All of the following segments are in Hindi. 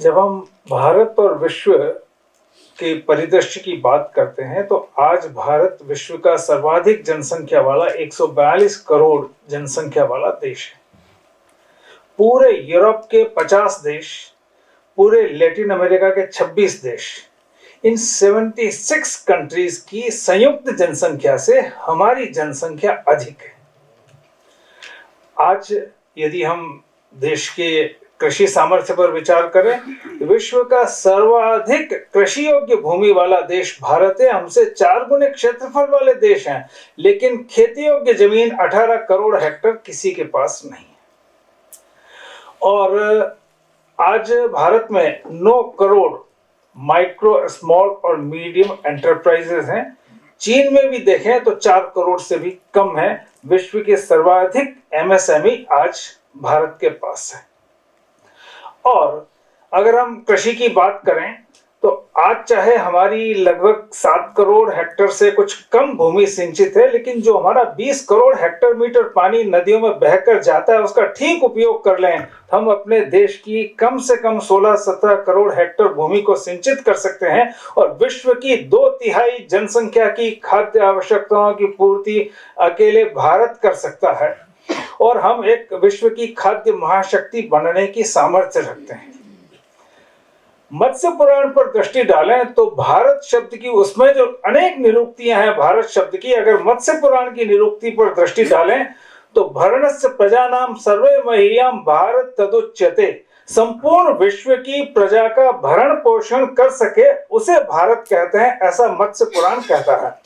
जब हम भारत और विश्व के परिदृश्य की बात करते हैं तो आज भारत विश्व का सर्वाधिक जनसंख्या वाला 142 करोड़ जनसंख्या वाला देश है। पूरे यूरोप के 50 देश, पूरे लैटिन अमेरिका के 26 देश, इन 76 कंट्रीज की संयुक्त जनसंख्या से हमारी जनसंख्या अधिक है। आज यदि हम देश के कृषि सामर्थ्य पर विचार करें, विश्व का सर्वाधिक कृषि योग्य भूमि वाला देश भारत है। हमसे 4 गुने क्षेत्रफल वाले देश हैं, लेकिन खेती योग्य जमीन 18 करोड़ हेक्टेयर किसी के पास नहीं है। और आज भारत में 9 करोड़ माइक्रो, स्मॉल और मीडियम एंटरप्राइजेस हैं। चीन में भी देखें तो 4 करोड़ से भी कम है। विश्व के सर्वाधिक एमएसएमई आज भारत के पास है। और अगर हम कृषि की बात करें तो आज चाहे हमारी लगभग 7 करोड़ हेक्टेयर से कुछ कम भूमि सिंचित है, लेकिन जो हमारा 20 करोड़ हेक्टेयर मीटर पानी नदियों में बहकर जाता है, उसका ठीक उपयोग कर लें, हम अपने देश की कम से कम 16-17 करोड़ हेक्टेयर भूमि को सिंचित कर सकते हैं और विश्व की 2/3 जनसंख्या की खाद्य आवश्यकताओं की पूर्ति अकेले भारत कर सकता है। और हम एक विश्व की खाद्य महाशक्ति बनने की सामर्थ्य रखते हैं। मत्स्य पुराण पर दृष्टि डालें तो भारत शब्द की, उसमें जो अनेक निरुक्तियां हैं भारत शब्द की, अगर मत्स्य पुराण की निरुक्ति पर दृष्टि डालें तो भरणस्य प्रजानाम सर्वे मह्यम भारत तदुच्यते, संपूर्ण विश्व की प्रजा का भरण पोषण कर सके उसे भारत कहते हैं, ऐसा मत्स्य पुराण कहता है।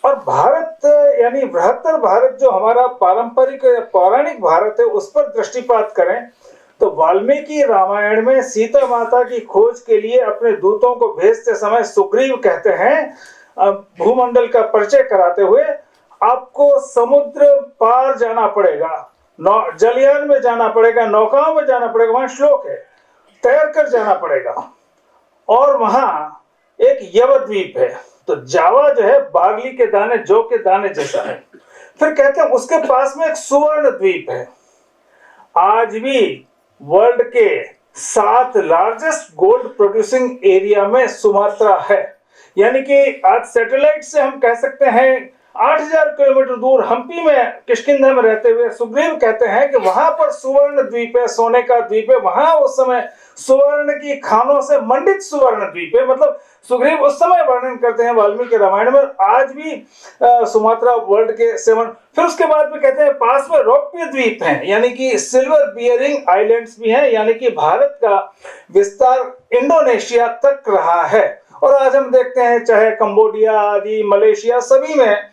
और भारत यानी बृहत्तर भारत जो हमारा पारंपरिक पौराणिक भारत है, उस पर दृष्टिपात करें तो वाल्मीकि रामायण में सीता माता की खोज के लिए अपने दूतों को भेजते समय सुग्रीव कहते हैं, भूमंडल का परिचय कराते हुए, आपको समुद्र पार जाना पड़ेगा, जलयान में जाना पड़ेगा, नौकाओं में जाना पड़ेगा, वहां श्लोक है, तैर कर जाना पड़ेगा। और वहां एक यवद्वीप है, तो जावा जो है बार्ली के दाने, जौ के दाने जैसा है। फिर कहते हैं उसके पास में एक सुवर्ण द्वीप है। आज भी वर्ल्ड के 7 लार्जेस्ट गोल्ड प्रोड्यूसिंग एरिया में सुमात्रा है। यानी कि आज सैटेलाइट से हम कह सकते हैं 8000 किलोमीटर दूर हम्पी में, किष्किंधा में रहते हुए सुग्रीव कहते हैं कि वहां पर सुवर्ण द्वीप है, सोने का द्वीप है, वहां उस समय सुवर्ण की खानों से मंडित सुवर्ण द्वीप है। मतलब सुग्रीव उस समय वर्णन करते हैं वाल्मीकि रामायण में। आज भी सुमात्रा वर्ल्ड के 7, फिर उसके बाद में कहते हैं पास में रौप्य द्वीप हैं, यानी कि सिल्वर बियरिंग आइलैंड्स भी हैं, यानी कि भारत का विस्तार इंडोनेशिया तक रहा है। और आज हम देखते हैं चाहे कंबोडिया आदि, मलेशिया, सभी में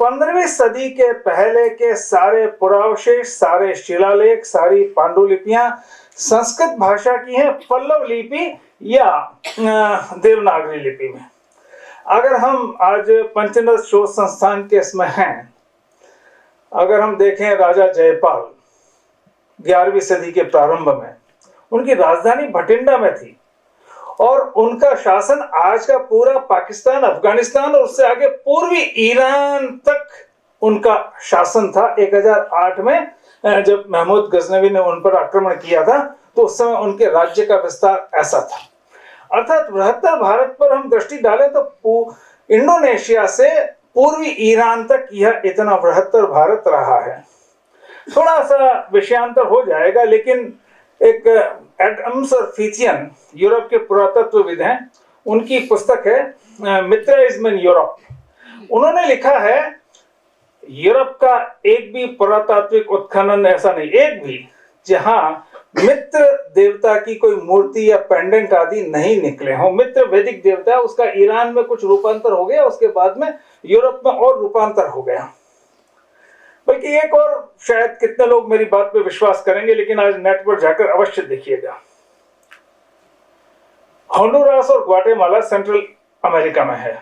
15वीं सदी के पहले के सारे पुरावशेष, सारे शिलालेख, सारी पांडुलिपियां संस्कृत भाषा की हैं, पल्लव लिपि या देवनागरी लिपि में। अगर हम आज पंचनद शोध संस्थान के इसमें हैं, अगर हम देखें राजा जयपाल 11वीं सदी के प्रारंभ में, उनकी राजधानी भटिंडा में थी और उनका शासन आज का पूरा पाकिस्तान, अफगानिस्तान और उससे आगे पूर्वी ईरान तक उनका शासन था। 1008 में जब महमूद गजनवी ने उन पर आक्रमण किया था तो उस समय उनके राज्य का विस्तार ऐसा था। अर्थात बृहत्तर भारत पर हम दृष्टि डालें तो इंडोनेशिया से पूर्वी ईरान तक यह इतना बृहत्तर भारत रहा है। थोड़ा सा विषयांतर हो जाएगा, लेकिन एक एडम्स और फिथियन यूरोप के पुरातत्वविद हैं, उनकी पुस्तक है मित्रइज्म इन यूरोप। उन्होंने लिखा है यूरोप का एक भी पुरातात्विक उत्खनन ऐसा नहीं, एक भी, जहां मित्र देवता की कोई मूर्ति या पेंडेंट आदि नहीं निकले हों। मित्र वैदिक देवता, उसका ईरान में कुछ रूपांतर हो गया, उसके बाद में यूरोप में और रूपांतर हो गया। बल्कि एक और, शायद कितने लोग मेरी बात पे विश्वास करेंगे, लेकिन आज नेट पर जाकर अवश्य देखिएगा। होंडुरास और ग्वाटेमाला सेंट्रल अमेरिका में है।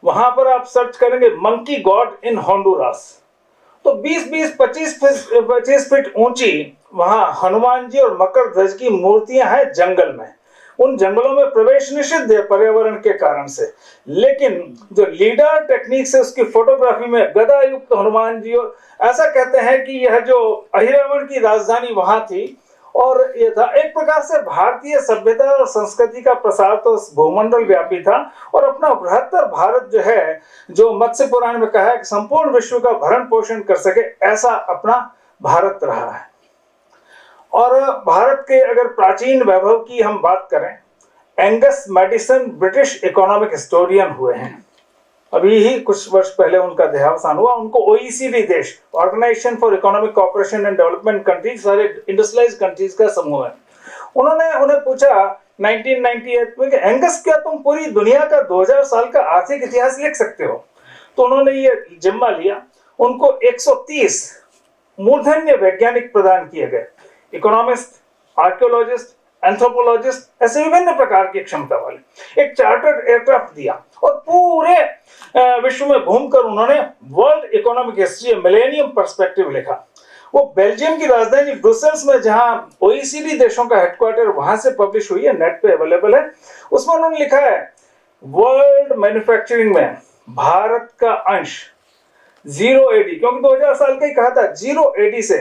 वहां पर आप सर्च करेंगे मंकी गॉड इन होंडुरास, तो 20-25 फीट ऊंची वहां हनुमान जी और मकर ध्वज की मूर्तियां हैं जंगल में। उन जंगलों में प्रवेश निषिद्ध है पर्यावरण के कारण से। लेकिन जो लीडर टेक्निक से उसकी फोटोग्राफी में गदा युक्त हनुमान जी, और ऐसा कहते हैं कि यह जो अहिरावण की राजधानी वहां थी, और ये था एक प्रकार से भारतीय सभ्यता और संस्कृति का प्रसार तो भूमंडल व्यापी था। और अपना बृहत्तर भारत जो है, जो मत्स्य पुराण में कहा है कि संपूर्ण विश्व का भरण पोषण कर सके, ऐसा अपना भारत रहा है। और भारत के अगर प्राचीन वैभव की हम बात करें, Angus Maddison British economic historian हुए हैं। अभी ही कुछ वर्ष पहले उनका देहावसान हुआ। उनको ओईसीडी देश, organisation for economic cooperation and development countries, सारे इंडस्ट्रियलाइज्ड कंट्रीज का समूह है। उन्होंने उन्हें पूछा 1998 में कि एंगस, क्या तुम पूरी दुनिया का 2000 साल का आर्थिक इतिहास लिख सकते हो? तो उन्होंने ये जिम्मा लिया। उनको 130 मूर्धन्य वैज्ञानिक प्रदान किए गए, इकोनॉमिस्ट, आर्कियोलॉजिस्ट, एंथ्रोपोलॉजिस्ट, ऐसे विभिन्न प्रकार की क्षमता वाले। एक चार्टर्ड एयरक्राफ्ट दिया और पूरे विश्व में घूमकर उन्होंने world economic history millennium perspective लिखा। वो बेल्जियम की राजधानी ब्रुसेल्स में, जहां ओईसीडी देशों का हेडक्वार्टर, वहां से पब्लिश हुई है, नेट पे अवेलेबल है। उसमें उन्होंने लिखा है वर्ल्ड मैन्युफैक्चरिंग में भारत का अंश 0 एडी, क्योंकि 2000 साल का ही कहा था, 0 एडी से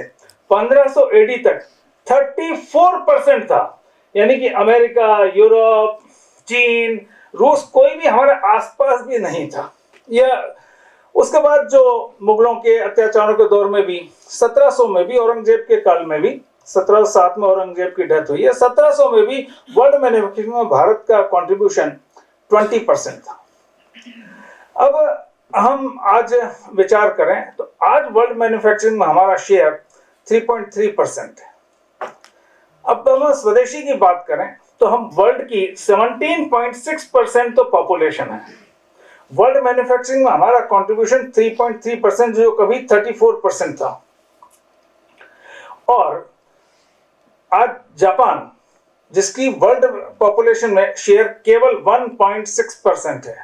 1500 एडी तक 34% था। यानी कि अमेरिका, यूरोप, चीन, रूस, कोई भी हमारे आसपास भी नहीं था। यह उसके बाद जो मुगलों के अत्याचारों के दौर में भी, 1700 में भी, औरंगजेब के काल में भी, 1707 में औरंगजेब की डेथ हुई है, 1700 में भी वर्ल्ड मैन्युफैक्चरिंग में भारत का कंट्रीब्यूशन 20% था। अब हम आज विचार करें तो आज वर्ल्ड मैन्युफैक्चरिंग में हमारा शेयर 3.3% है। अब हम स्वदेशी की बात करें तो हम वर्ल्ड की 17.6% तो पॉपुलेशन है। वर्ल्ड मैन्युफैक्चरिंग में हमारा कंट्रीब्यूशन 3.3%, जो कभी 34% था। और आज जापान, जिसकी वर्ल्ड पॉपुलेशन में शेयर केवल 1.6% है,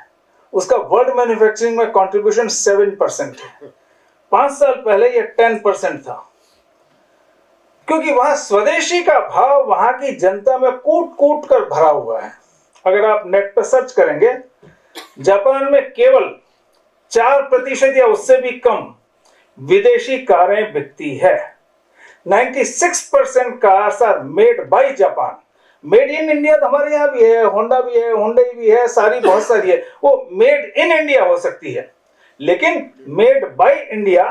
उसका वर्ल्ड मैन्युफैक्चरिंग में कंट्रीब्यूशन 7% है। 5 साल पहले यह 10% था, क्योंकि वहां स्वदेशी का भाव वहां की जनता में कूट कूट कर भरा हुआ है। अगर आप नेट पर सर्च करेंगे, जापान में केवल 4% या उससे भी कम विदेशी कारें बिकती है। 96% cars are made by Japan. Made in India तो हमारे यहाँ भी है, होंडा भी है, हुंडई भी है, सारी बहुत सारी है, वो मेड इन इंडिया हो सकती है। लेकिन मेड बाय इंडिया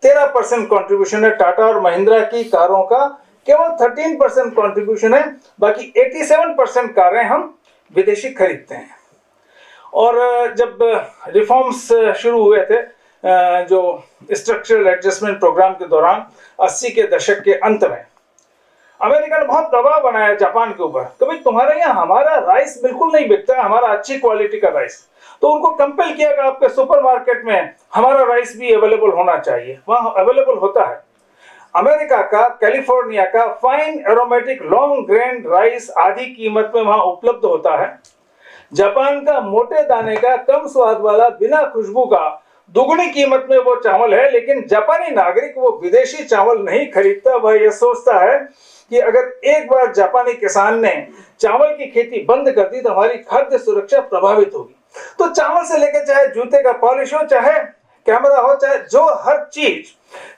13% कंट्रीब्यूशन है। टाटा और महिंद्रा की कारों का केवल 13% कंट्रीब्यूशन है। बाकी 87% कारें हम विदेशी खरीदते हैं। और जब रिफॉर्म्स शुरू हुए थे, जो स्ट्रक्चरल एडजस्टमेंट प्रोग्राम के दौरान 80 के दशक के अंत में, अमेरिका ने बहुत दबाव बनाया जापान के ऊपर कि भाई तुम्हारे यहाँ हमारा राइस बिल्कुल नहीं बिकता है, हमारा अच्छी क्वालिटी का राइस। तो उनको कंपेल किया कि आपके सुपरमार्केट में हमारा राइस भी अवेलेबल होना चाहिए। वहाँ अवेलेबल होता है। अमेरिका का, कैलिफोर्निया का fine aromatic long grain rice आधी कीमत में वहां उपलब्ध होता है। जापान का मोटे दाने का, कम स्वाद वाला, बिना खुशबू का दुगनी कीमत में वो चावल है। लेकिन जापानी नागरिक वो विदेशी चावल नहीं खरीदता। वह ये सोचता है कि अगर एक बार जापानी किसान ने चावल की खेती बंद कर दी तो हमारी खाद्य सुरक्षा प्रभावित होगी। तो चावल से लेकर चाहे जूते का पॉलिश हो, चाहे कैमरा हो, चाहे जो हर चीज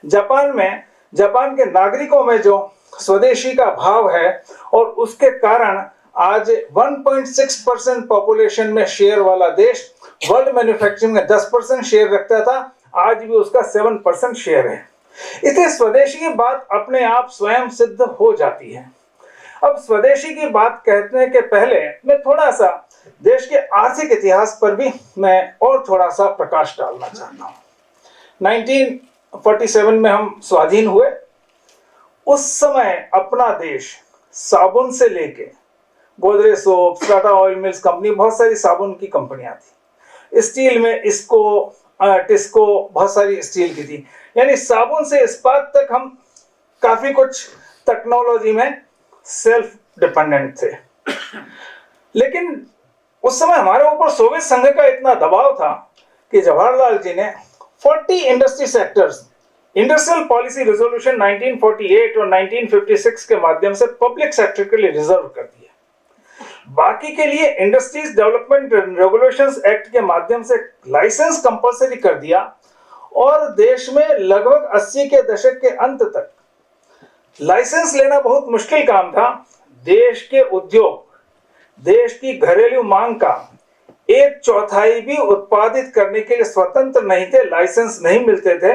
जापान के नागरिकों में जो स्वदेशी का भाव है, और उसके कारण आज 1.6% पॉपुलेशन में शेयर वाला देश वर्ल्ड मैन्युफैक्चरिंग में 10% शेयर रखता था, आज भी उसका 7% शेयर है। इसलिए स्वदेशी की बात अपने आप स्वयं सिद्ध हो जाती है। अब स्वदेशी की बात कहने के पहले मैं थोड़ा सा देश के आर्थिक इतिहास पर भी मैं और थोड़ा सा प्रकाश डालना चाहता हूँ। 1947 में हम स्वाधीन हुए। उस समय अपना देश साबुन से लेके Godrej soap, Tata oil mills company, बहुत सारी साबुन की कंपनियां थी। स्टील में इसको, टिस्को, बहुत सारी स्टील की थी। यानी साबुन से इस्पात तक हम काफी कुछ टेक्नोलॉजी में सेल्फ डिपेंडेंट थे। लेकिन उस समय हमारे ऊपर सोवियत संघ का इतना दबाव था कि जवाहरलाल जी ने 40 industry sectors, industrial policy resolution 1948 और 1956 के माध्यम से पब्लिक सेक्टर के लिए रिजर्व कर दिया। बाकी के लिए इंडस्ट्रीज डेवलपमेंट रेगुलेशंस एक्ट के माध्यम से लाइसेंस कंपलसरी कर दिया और देश में लगभग 80 के दशक के अंत तक लाइसेंस लेना बहुत मुश्किल काम था। देश के उद्योग देश की घरेलू मांग का 1/4 भी उत्पादित करने के लिए स्वतंत्र नहीं थे, लाइसेंस नहीं मिलते थे।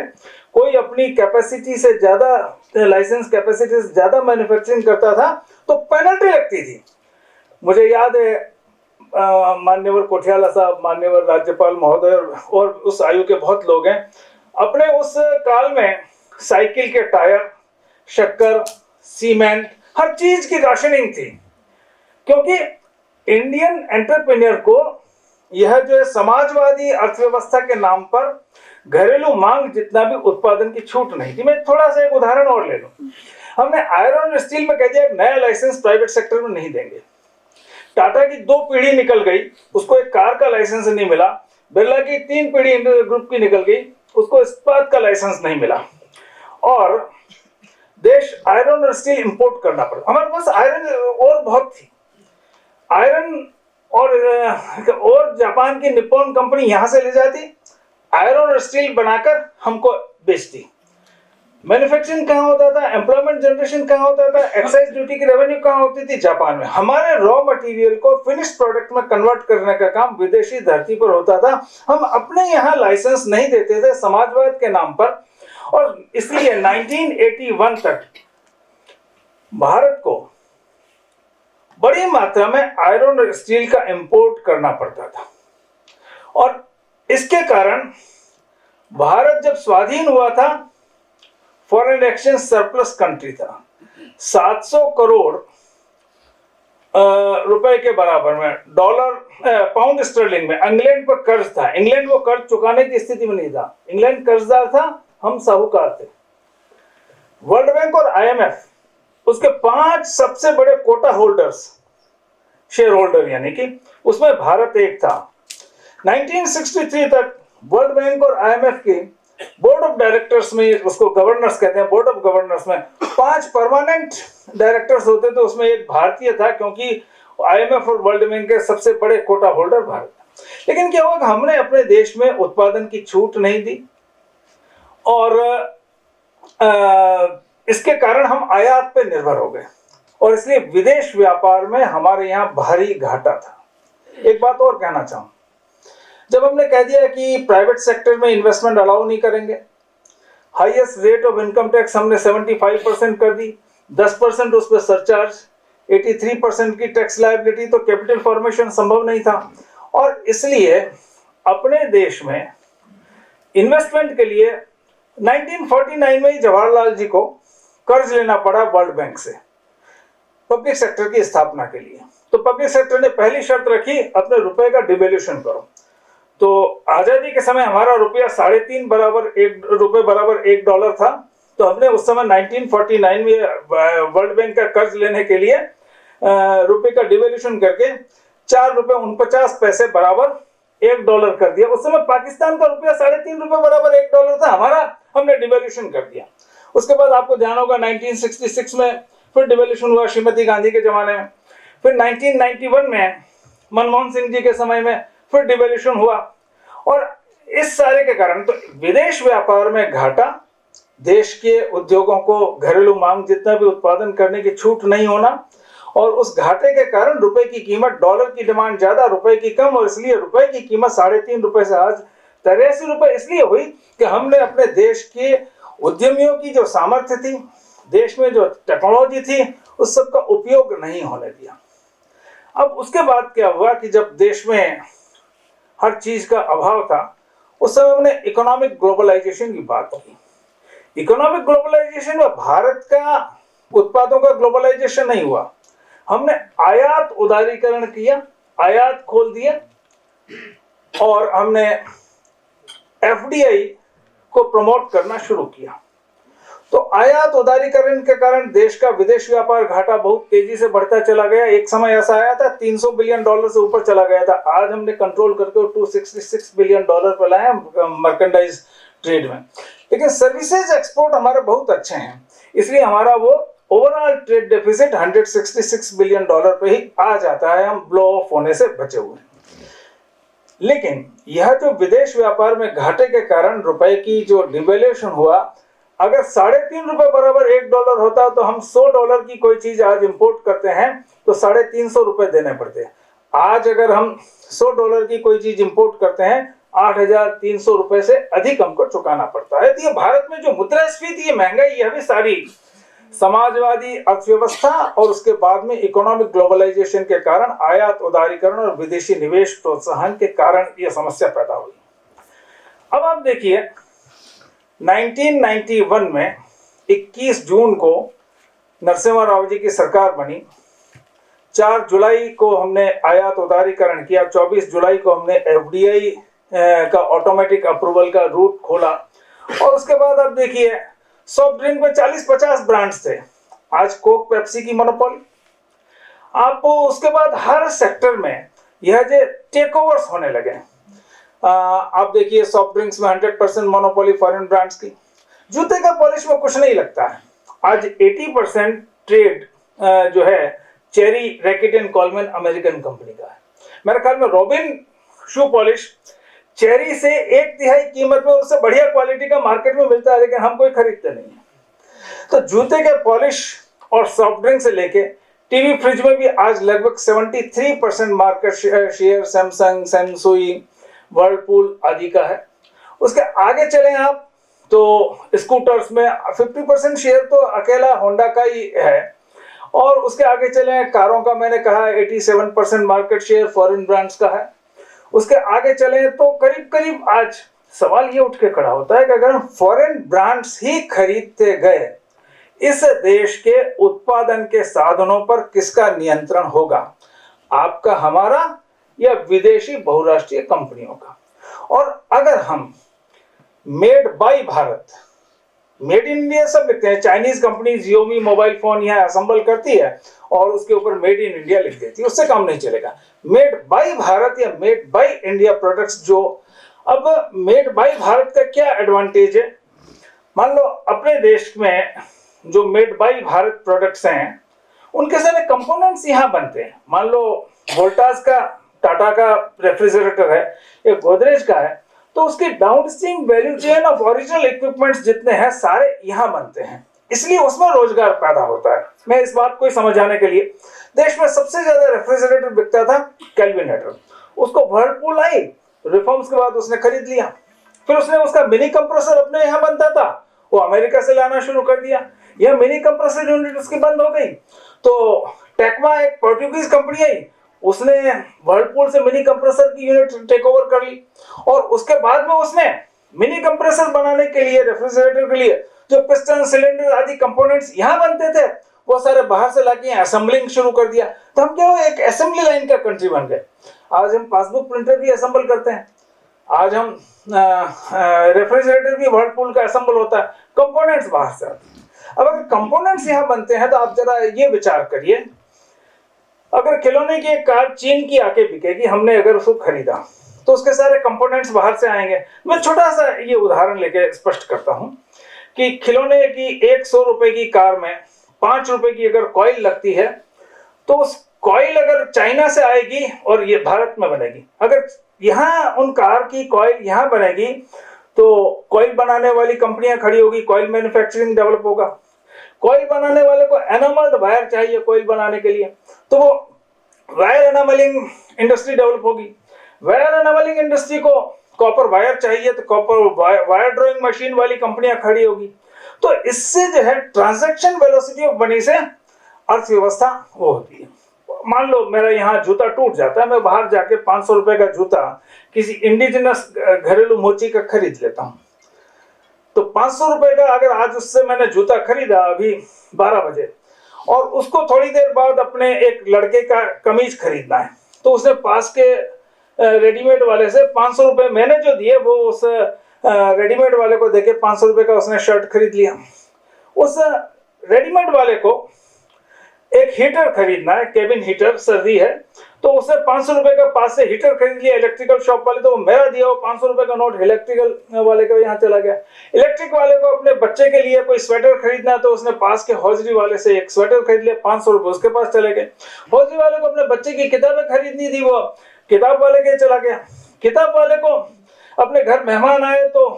कोई अपनी कैपेसिटी से ज्यादा लाइसेंस कैपेसिटी से ज्यादा मैन्युफैक्चरिंग करता था तो पेनल्टी लगती थी। मुझे याद है माननीय कोठियाला साहब, माननीय राज्यपाल महोदय और उस आयु के बहुत लोग हैं, अपने उस काल में साइकिल के टायर, शक्कर, सीमेंट, हर चीज की राशनिंग थी, क्योंकि इंडियन एंटरप्रेन्योर को यह जो समाजवादी अर्थव्यवस्था के नाम पर घरेलू मांग जितना भी उत्पादन की छूट नहीं थी। मैं थोड़ा सा एक उदाहरण और ले लूं। हमने आयरन और स्टील में कह दिया नया लाइसेंस प्राइवेट सेक्टर में नहीं देंगे। टाटा की 2 पीढ़ी निकल गई, उसको एक कार का लाइसेंस नहीं मिला। बिरला की 3 पीढ़ी ग्रुप की निकल गई, उसको इस्पात का लाइसेंस नहीं मिला और देश आयरन और स्टील इंपोर्ट करना पड़ा। हमारे पास आयरन और बहुत थी, आयरन और जापान की निप्पॉन कंपनी यहां से ले जाती, आयरन और स्टील बनाकर हमको बेचती। मैन्युफैक्चरिंग कहां होता था, एम्प्लॉयमेंट जनरेशन कहां होता था, एक्साइज ड्यूटी की रेवेन्यू कहां होती थी, जापान में। हमारे रॉ मटेरियल को फिनिश्ड प्रोडक्ट में कन्वर्ट करने का काम विदेशी धरती पर होता था। हम अपने यहां लाइसेंस नहीं देते थे समाजवाद के नाम पर, और इसलिए 1981 तक भारत को बड़ी मात्रा में आयरन और स्टील का इंपोर्ट करना पड़ता था। और इसके कारण भारत जब स्वाधीन हुआ था, फॉरेन एक्सचेंज सरप्लस कंट्री था। 700 करोड़ रुपए के बराबर में पाउंड स्टर्लिंग में इंग्लैंड पर कर्ज था। इंग्लैंड को कर्ज चुकाने की स्थिति में नहीं था, इंग्लैंड कर्जदार था, हम साहूकार थे। वर्ल्ड बैंक और आईएमएफ उसके 5 सबसे बड़े कोटा होल्डर्स, शेयर होल्डर, यानी कि उसमें भारत एक था। 1963 तक वर्ल्ड बैंक और आईएमएफ की बोर्ड ऑफ डायरेक्टर्स में, उसको गवर्नर्स कहते हैं, बोर्ड ऑफ गवर्नर्स में 5 परमानेंट डायरेक्टर्स होते थे, उसमें एक भारतीय था, क्योंकि आईएमएफ और वर्ल्ड बैंक के सबसे बड़े कोटा होल्डर भारत। लेकिन क्या हुआ, हमने अपने देश में उत्पादन की छूट नहीं दी और इसके कारण हम आयात पे निर्भर हो गए और इसलिए विदेश व्यापार में हमारे यहां भारी घाटा था। एक बात और कहना चाहूं, जब हमने कह दिया कि प्राइवेट सेक्टर में इन्वेस्टमेंट अलाउ नहीं करेंगे, highest rate of income tax हमने 75% कर दी, 10% उस पर सरचार्ज, 83% की टैक्स लायबिलिटी, तो कैपिटल फॉर्मेशन संभव नहीं था। और इसलिए अपने देश में इन्वेस्टमेंट के लिए 1949 में ही जवाहरलाल जी को कर्ज लेना पड़ा वर्ल्ड बैंक से पब्लिक सेक्टर की स्थापना के लिए। तो पब्लिक सेक्टर ने पहली शर्त रखी, अपने रुपए का डिवैल्यूएशन करो। तो आजादी के समय हमारा रुपया 3.5 बराबर $1 था, तो हमने उस समय 1949 में वर्ल्ड बैंक का कर्ज लेने के लिए रुपए का डिवैल्यूएशन करके ₹4.49 बराबर $1 कर दिया। उस समय पाकिस्तान का रुपया 3.5 रुपए बराबर $1 था, हमारा हमने डिवैल्यूएशन कर दिया। उसके बाद आपको ध्यान होगा 1966 में फिर डिवैल्यूएशन हुआ श्रीमती गांधी के जमाने में, फिर 1991 में मनमोहन सिंह जी के समय में फिर डिवैल्यूएशन हुआ। और इस सारे के कारण तो विदेश व्यापार में घाटा, देश के उद्योगों को घरेलू मांग जितना भी उत्पादन करने की छूट नहीं होना, और उस घाटे के कारण रुपए की कीमत, डॉलर की डिमांड ज्यादा, रुपए की कम, और इसलिए रुपए की कीमत 3.5 रुपए से आज 83 रुपए इसलिए हुई कि हमने अपने देश के उद्यमियों की जो सामर्थ्य थी, देश में जो टेक्नोलॉजी थी, उस सब का उपयोग नहीं होने दिया। अब उसके बाद क्या हुआ कि जब देश में हर चीज का अभाव था, उस समय हमने इकोनॉमिक ग्लोबलाइजेशन की बात की। इकोनॉमिक ग्लोबलाइजेशन में भारत का उत्पादों का ग्लोबलाइजेशन नहीं हुआ, हमने आयात उदारीकरण किया, आयात खोल दिया और हमने एफडीआई को प्रमोट करना शुरू किया। तो आयात उदारीकरण के कारण देश का विदेश व्यापार घाटा बहुत तेजी से बढ़ता चला गया। एक समय ऐसा आया था $300 बिलियन से ऊपर चला गया था, आज हमने कंट्रोल करके $266 बिलियन पर लाए मर्केंडाइज ट्रेड में। लेकिन सर्विसेज एक्सपोर्ट हमारे बहुत अच्छे हैं, इसलिए हमारा वो ओवरऑल ट्रेड डेफिसिट $166 बिलियन पे ही आ जाता है, हम ब्लो ऑफ होने से बचे हुए। लेकिन यह जो विदेश व्यापार में घाटे के कारण रुपए की जो डिवेल्यूएशन हुआ, अगर $3.5 बराबर $1 होता तो हम $100 की कोई चीज आज इंपोर्ट करते हैं तो $350 देने पड़ते हैं। आज अगर हम $100 की कोई चीज इंपोर्ट करते हैं $8,300 से अधिक हमको चुकाना पड़ता है। तो ये भारत में जो मुद्रास्फीति, ये महंगाई, यह भी सारी समाजवादी अर्थव्यवस्था और उसके बाद में इकोनॉमिक ग्लोबलाइजेशन के कारण, आयात उदारीकरण और विदेशी निवेश प्रोत्साहन के कारण यह समस्या पैदा हुई। अब आप देखिए 1991 में 21 जून को नरसिम्हा राव जी की सरकार बनी। 4 जुलाई को हमने आयात उदारीकरण किया, 24 जुलाई को हमने एफडीआई का ऑटोमेटिक अप्रूवल का रूट खोला। और उसके बाद आप देखिए सॉफ्ट ड्रिंक में 40-50 ब्रांड्स थे, आज कोक पेप्सी की मोनोपोली। आप उसके बाद हर सेक्टर में यह जो टेक ओवर्स होने लगे। आप देखिए सॉफ्ट ड्रिंक्स में 100% मोनोपोली फॉरेन ब्रांड्स की। जूते का पॉलिश में कुछ नहीं लगता है, आज 80% ट्रेड जो है cherry, racket and Coleman American company का है। मेरे ख्याल में रॉबिन शू पॉलिश चेरी से 1/3 कीमत में, उससे बढ़िया क्वालिटी का मार्केट में मिलता है, लेकिन हम कोई खरीदते नहीं है। तो जूते के पॉलिश और सॉफ्ट ड्रिंक से लेके टीवी फ्रिज में भी आज लगभग 73% मार्केट शेयर सैमसंग, सैमसुई, वर्लपूल आदि का है। उसके आगे चलें आप तो स्कूटर्स में 50% शेयर तो अकेला होंडा का ही है। और उसके आगे चलें कारों का, मैंने कहा 87% मार्केट शेयर फॉरेन ब्रांड्स का है। उसके आगे चलें तो करीब करीब आज सवाल ये उठ के खड़ा होता है कि अगर हम फॉरेन ब्रांड्स ही खरीदते गए, इस देश के उत्पादन के साधनों पर किसका नियंत्रण होगा, आपका, हमारा, या विदेशी बहुराष्ट्रीय कंपनियों का। और अगर हम made by Bharat, made in India सब लिखते हैं, Chinese company Xiaomi mobile phone यहाँ असेंबल करती है और उसके ऊपर मेड इन इंडिया लिख देती है, उससे काम नहीं चलेगा। मेड बाय भारत या मेड बाय इंडिया प्रोडक्ट्स जो, अब मेड बाय भारत का क्या एडवांटेज है? मान लो अपने देश में जो मेड बाय भारत प्रोडक्ट्स हैं उनके सारे कंपोनेंट्स यहाँ बनते हैं। मान लो वोल्टास का, टाटा का रेफ्रिजरेटर है, या गोदरेज का है, तो उसकी downstream value chain of original equipments जितने हैं सारे यहाँ बनते हैं, इसलिए उसमें रोजगार पैदा होता है। मैं इस बात को समझाने के लिए, देश में सबसे ज्यादा रेफ्रिजरेटर बिकता था केल्विनेटर, उसको वर्लपूल आई, रिफॉर्म्स के बाद उसने खरीद लिया। फिर उसने उसका मिनी कंप्रेसर अपने यहाँ बनता था, वो अमेरिका से लाना शुरू कर दिया, यह मिनी कंप्रेसर यूनिट उसकी बंद हो गई। तो टेक्मा एक पोर्टुगीज कंपनी आई, उसने वर्लपूल से मिनी कंप्रेसर की यूनिट टेक ओवर कर ली। और उसके बाद में उसने मिनी कंप्रेसर बनाने के लिए, रेफ्रिजरेटर के लिए जो पिस्टन, सिलेंडर आदि कंपोनेंट्स यहाँ बनते थे, वो सारे बाहर से लाके असेंबलिंग शुरू कर दिया। तो हम क्या, एक असेंबली लाइन का कंट्री बन गए। आज हम पासबुक प्रिंटर भी असेंबल करते हैं, आज हम रेफ्रिजरेटर भी वर्लपूल का असेंबल होता है, कंपोनेंट्स बाहर से आते हैं। अब अगर कंपोनेंट्स यहाँ बनते हैं तो आप जरा ये विचार करिए, अगर खिलौने की एक कार चीन की आके बिकेगी, हमने अगर उसको खरीदा तो उसके सारे कंपोनेंट्स बाहर से आएंगे। मैं छोटा सा ये उदाहरण लेके स्पष्ट करता हूँ कि खिलौने की 100 रुपए की कार में 5 रुपए की अगर कॉइल लगती है, तो उस कॉइल अगर चाइना से आएगी और ये भारत में बनेगी, अगर यहाँ उन कार की कॉइल यहाँ बनेगी तो कॉइल बनाने वाली कंपनियां खड़ी होगी, कॉइल मैन्युफैक्चरिंग डेवलप होगा। कॉइल बनाने वाले को एनामल्ड वायर चाहिए कॉइल बनाने के लिए, तो वो वायर एनामलिंग इंडस्ट्री डेवलप होगी। वायर एनामलिंग इंडस्ट्री को कॉपर वायर चाहिए तो कॉपर वायर ड्रॉइंग मशीन वाली कंपनियां खड़ी होगी। तो इससे जो है ट्रांजैक्शन वेलोसिटी ऑफ मनी से अर्थव्यवस्था वो होती है। मान लो मेरा यहाँ जूता टूट जाता है, मैं बाहर जाके 500 रुपए का जूता किसी इंडिजिनस घरेलू मोची का खरीद लेता हूँ, तो 500 रुपए का अगर आज उससे मैंने जूता खरीदा अभी 12 बजे, और उसको थोड़ी देर बाद अपने एक लड़के का कमीज खरीदना है, तो उसने पास के रेडीमेड वाले से 500 रुपए मैंने जो दिए वो उस रेडीमेड वाले को देके 500 रुपए का उसने शर्ट खरीद लिया। उस रेडीमेड वाले को एक हीटर खरीदना है, केबिन हीटर, सर्दी है, तो उसने 500 रुपए का पास से हीटर खरीद लिया इलेक्ट्रिकल शॉप वाले, तो मेरा दिया वो 500 रुपए का नोट इलेक्ट्रिकल वाले का यहाँ चला गया। इलेक्ट्रिक वाले को अपने बच्चे के लिए कोई स्वेटर खरीदना, तो उसने पास के हौजरी वाले से एक स्वेटर खरीद लिया, 500 रुपए उसके पास चले गए। हौजरी वाले को अपने बच्चे की किताबें खरीदनी थी, वो किताब वाले के चला गया। किताब वाले को अपने घर मेहमान आए तो